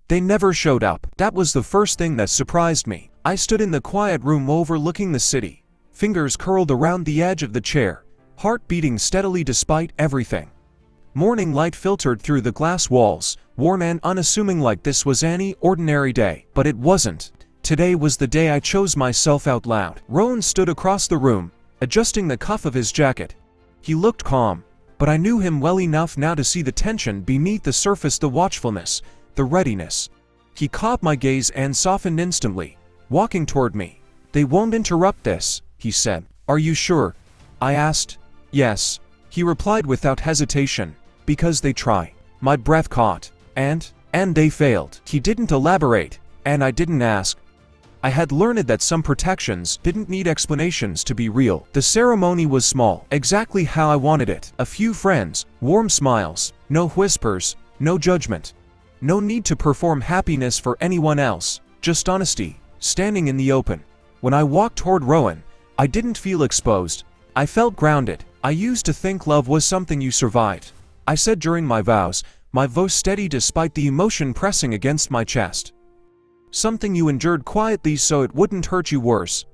They never showed up. That was the first thing that surprised me. I stood in the quiet room overlooking the city, fingers curled around the edge of the chair, heart beating steadily despite everything. Morning light filtered through the glass walls, warm and unassuming like this was any ordinary day. But it wasn't. Today was the day I chose myself out loud. Rowan stood across the room, adjusting the cuff of his jacket. He looked calm, but I knew him well enough now to see the tension beneath the surface, the watchfulness, the readiness. He caught my gaze and softened instantly, walking toward me. "They won't interrupt this," he said. "Are you sure?" I asked. "Yes," he replied without hesitation. "Because they try." My breath caught. And they failed." He didn't elaborate, and I didn't ask. I had learned that some protections didn't need explanations to be real. The ceremony was small, exactly how I wanted it. A few friends, warm smiles, no whispers, no judgment. No need to perform happiness for anyone else, just honesty, standing in the open. When I walked toward Rowan, I didn't feel exposed. I felt grounded. "I used to think love was something you survived," I said during my vows, my voice steady despite the emotion pressing against my chest. "Something you endured quietly so it wouldn't hurt you worse.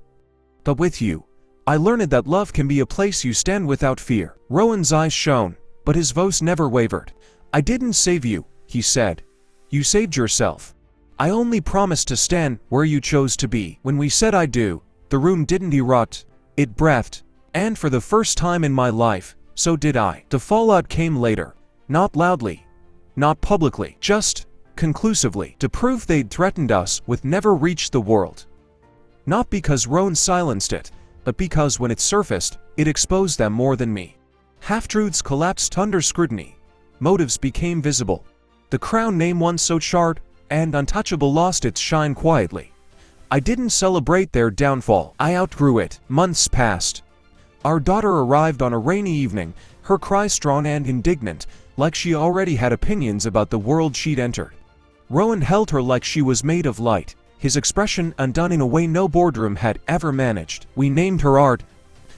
But with you, I learned that love can be a place you stand without fear." Rowan's eyes shone, but his voice never wavered. "I didn't save you," he said. "You saved yourself. I only promised to stand where you chose to be." When we said "I do," the room didn't erupt, it breathed. And for the first time in my life, so did I. The fallout came later. Not loudly. Not publicly. Just conclusively. The proof they'd threatened us with never reached the world. Not because Rowan silenced it, but because when it surfaced, it exposed them more than me. Half-truths collapsed under scrutiny. Motives became visible. The crown name once so charred and untouchable lost its shine quietly. I didn't celebrate their downfall. I outgrew it. Months passed. Our daughter arrived on a rainy evening, her cry strong and indignant, like she already had opinions about the world she'd entered. Rowan held her like she was made of light, his expression undone in a way no boardroom had ever managed. We named her Art.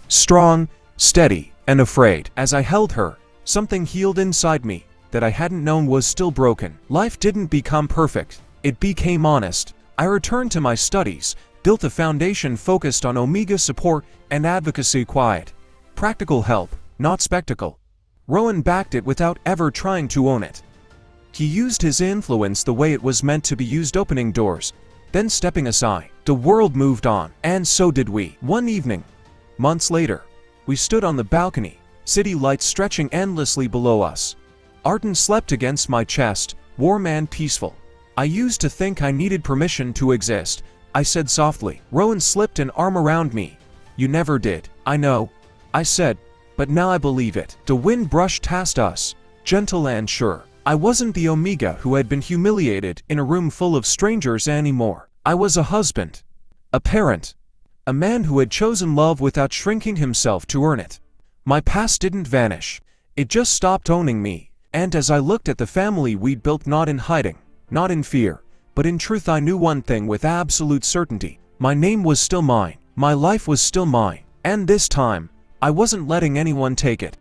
Strong, steady, and afraid. As I held her, something healed inside me that I hadn't known was still broken. Life didn't become perfect, it became honest. I returned to my studies, built a foundation focused on Omega support and advocacy, quiet, practical help, not spectacle. Rowan backed it without ever trying to own it. He used his influence the way it was meant to be used, opening doors, then stepping aside. The world moved on, and so did we. One evening, months later, we stood on the balcony, city lights stretching endlessly below us. Arden slept against my chest, warm and peaceful. "I used to think I needed permission to exist," I said softly. Rowan slipped an arm around me. "You never did." "I know," I said, "but now I believe it." The wind brushed past us, gentle and sure. I wasn't the Omega who had been humiliated in a room full of strangers anymore. I was a husband, a parent, a man who had chosen love without shrinking himself to earn it. My past didn't vanish. It just stopped owning me. And as I looked at the family we'd built, not in hiding, not in fear, but in truth, I knew one thing with absolute certainty. My name was still mine. My life was still mine. And this time, I wasn't letting anyone take it.